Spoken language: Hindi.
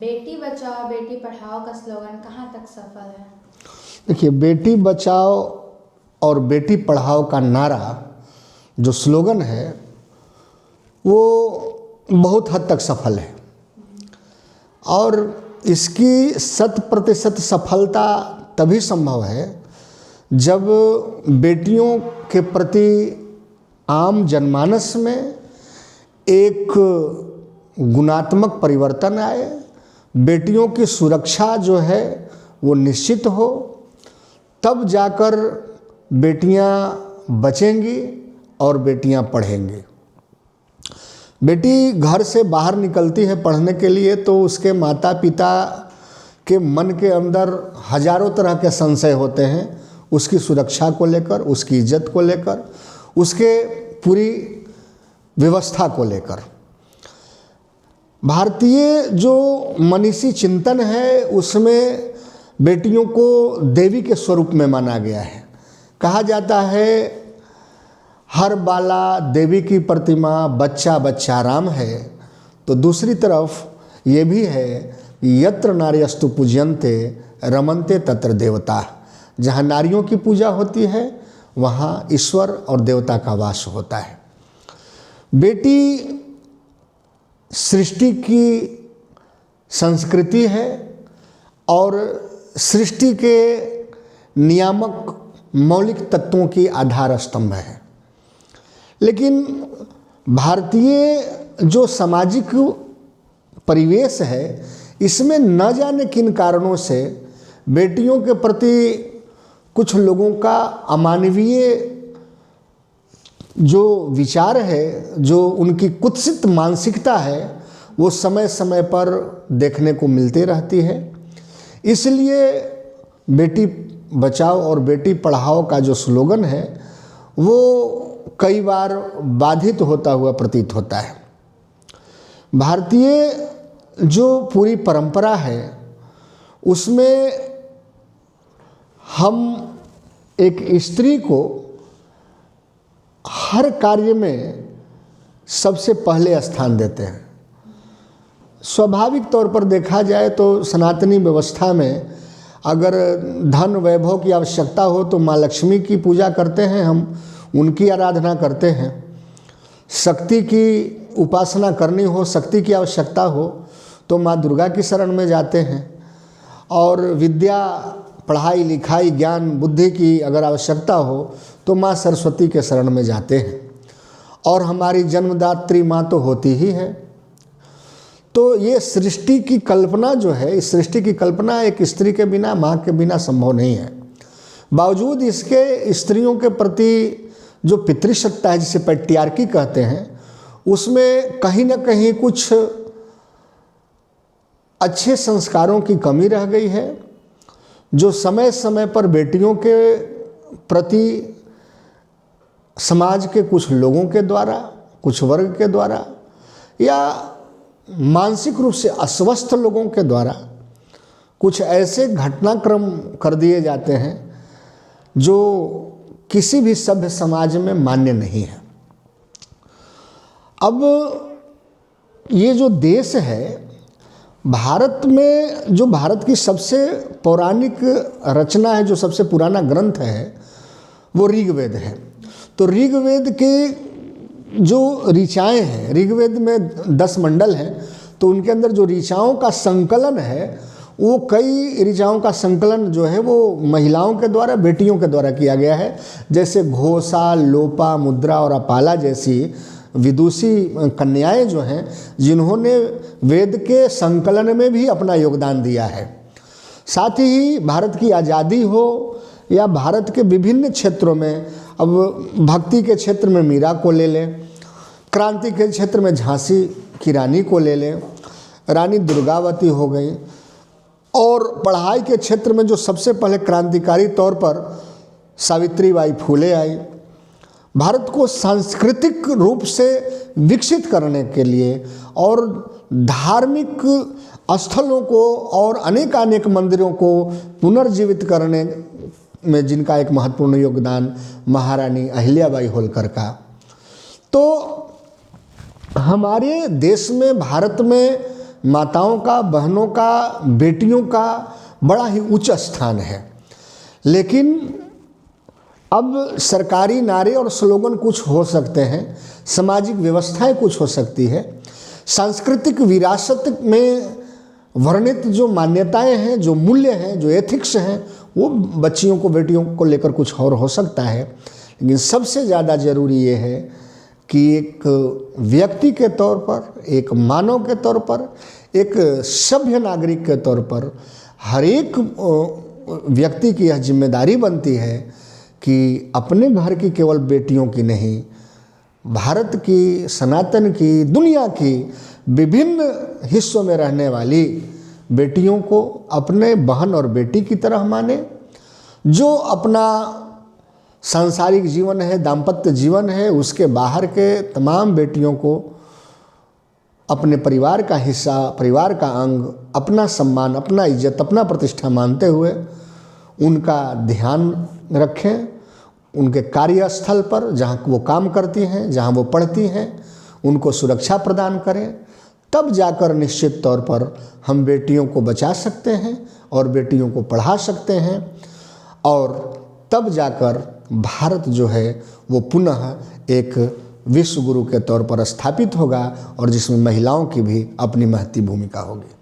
बेटी बचाओ बेटी पढ़ाओ का स्लोगन कहाँ तक सफल है? देखिए, बेटी बचाओ और बेटी पढ़ाओ का नारा जो स्लोगन है वो बहुत हद तक सफल है और इसकी 100% सफलता तभी संभव है जब बेटियों के प्रति आम जनमानस में एक गुणात्मक परिवर्तन आए, बेटियों की सुरक्षा जो है वो निश्चित हो, तब जाकर बेटियां बचेंगी और बेटियां पढ़ेंगी। बेटी घर से बाहर निकलती है पढ़ने के लिए तो उसके माता पिता के मन के अंदर हजारों तरह के संशय होते हैं, उसकी सुरक्षा को लेकर, उसकी इज्जत को लेकर, उसके पूरी व्यवस्था को लेकर। भारतीय जो मनीषी चिंतन है उसमें बेटियों को देवी के स्वरूप में माना गया है। कहा जाता है हर बाला देवी की प्रतिमा, बच्चा बच्चा राम है। तो दूसरी तरफ ये भी है यत्र नार्यस्तु पूज्यन्ते रमन्ते तत्र देवता। जहाँ नारियों की पूजा होती है वहाँ ईश्वर और देवता का वास होता है। बेटी सृष्टि की संस्कृति है और सृष्टि के नियामक मौलिक तत्वों की आधार स्तंभ है। लेकिन भारतीय जो सामाजिक परिवेश है इसमें न जाने किन कारणों से बेटियों के प्रति कुछ लोगों का अमानवीय जो विचार है, जो उनकी कुत्सित मानसिकता है, वो समय समय पर देखने को मिलती रहती है। इसलिए बेटी बचाओ और बेटी पढ़ाओ का जो स्लोगन है वो कई बार बाधित होता हुआ प्रतीत होता है। भारतीय जो पूरी परंपरा है उसमें हम एक स्त्री को हर कार्य में सबसे पहले स्थान देते हैं। स्वाभाविक तौर पर देखा जाए तो सनातनी व्यवस्था में अगर धन वैभव की आवश्यकता हो तो माँ लक्ष्मी की पूजा करते हैं, हम उनकी आराधना करते हैं। शक्ति की उपासना करनी हो, शक्ति की आवश्यकता हो तो माँ दुर्गा की शरण में जाते हैं। और विद्या, पढ़ाई लिखाई, ज्ञान बुद्धि की अगर आवश्यकता हो तो माँ सरस्वती के शरण में जाते हैं। और हमारी जन्मदात्री माँ तो होती ही है। तो ये सृष्टि की कल्पना जो है, इस सृष्टि की कल्पना एक स्त्री के बिना, माँ के बिना संभव नहीं है। बावजूद इसके स्त्रियों के प्रति जो पितृसत्ता है, जिसे पैट्रियार्की कहते हैं, उसमें कहीं ना कहीं कुछ अच्छे संस्कारों की कमी रह गई है, जो समय समय पर बेटियों के प्रति समाज के कुछ लोगों के द्वारा, कुछ वर्ग के द्वारा या मानसिक रूप से अस्वस्थ लोगों के द्वारा कुछ ऐसे घटनाक्रम कर दिए जाते हैं जो किसी भी सभ्य समाज में मान्य नहीं है। अब ये जो देश है, भारत में जो भारत की सबसे पौराणिक रचना है, जो सबसे पुराना ग्रंथ है वो ऋग्वेद है। तो ऋग्वेद के जो ऋचाएँ हैं, ऋग्वेद में 10 मंडल हैं, तो उनके अंदर जो ऋचाओं का संकलन है वो कई ऋचाओं का संकलन जो है वो महिलाओं के द्वारा, बेटियों के द्वारा किया गया है। जैसे घोषा, लोपा, मुद्रा और अपाला जैसी विदुषी कन्याएं जो हैं, जिन्होंने वेद के संकलन में भी अपना योगदान दिया है। साथ ही भारत की आज़ादी हो या भारत के विभिन्न क्षेत्रों में, अब भक्ति के क्षेत्र में मीरा को ले लें, क्रांति के क्षेत्र में झांसी की रानी को ले लें, रानी दुर्गावती हो गई, और पढ़ाई के क्षेत्र में जो सबसे पहले क्रांतिकारी तौर पर सावित्रीबाई फूले आई। भारत को सांस्कृतिक रूप से विकसित करने के लिए और धार्मिक स्थलों को और अनेकानेक मंदिरों को पुनर्जीवित करने में जिनका एक महत्वपूर्ण योगदान महारानी अहिल्याबाई होलकर का। तो हमारे देश में, भारत में माताओं का, बहनों का, बेटियों का बड़ा ही उच्च स्थान है। लेकिन अब सरकारी नारे और स्लोगन कुछ हो सकते हैं, सामाजिक व्यवस्थाएं कुछ हो सकती है, सांस्कृतिक विरासत में वर्णित जो मान्यताएं हैं, जो मूल्य हैं, जो एथिक्स हैं, वो बच्चियों को, बेटियों को लेकर कुछ और हो सकता है। लेकिन सबसे ज़्यादा ज़रूरी ये है कि एक व्यक्ति के तौर पर, एक मानव के तौर पर, एक सभ्य नागरिक के तौर पर हर एक व्यक्ति की यह जिम्मेदारी बनती है कि अपने घर की केवल बेटियों की नहीं, भारत की, सनातन की, दुनिया की विभिन्न हिस्सों में रहने वाली बेटियों को अपने बहन और बेटी की तरह माने। जो अपना सांसारिक जीवन है, दाम्पत्य जीवन है, उसके बाहर के तमाम बेटियों को अपने परिवार का हिस्सा, परिवार का अंग, अपना सम्मान, अपना इज्जत, अपना प्रतिष्ठा मानते हुए उनका ध्यान रखें। उनके कार्यस्थल पर जहाँ वो काम करती हैं, जहाँ वो पढ़ती हैं, उनको सुरक्षा प्रदान करें। तब जाकर निश्चित तौर पर हम बेटियों को बचा सकते हैं और बेटियों को पढ़ा सकते हैं, और तब जाकर भारत जो है वो पुनः एक विश्व गुरु के तौर पर स्थापित होगा, और जिसमें महिलाओं की भी अपनी महती भूमिका होगी।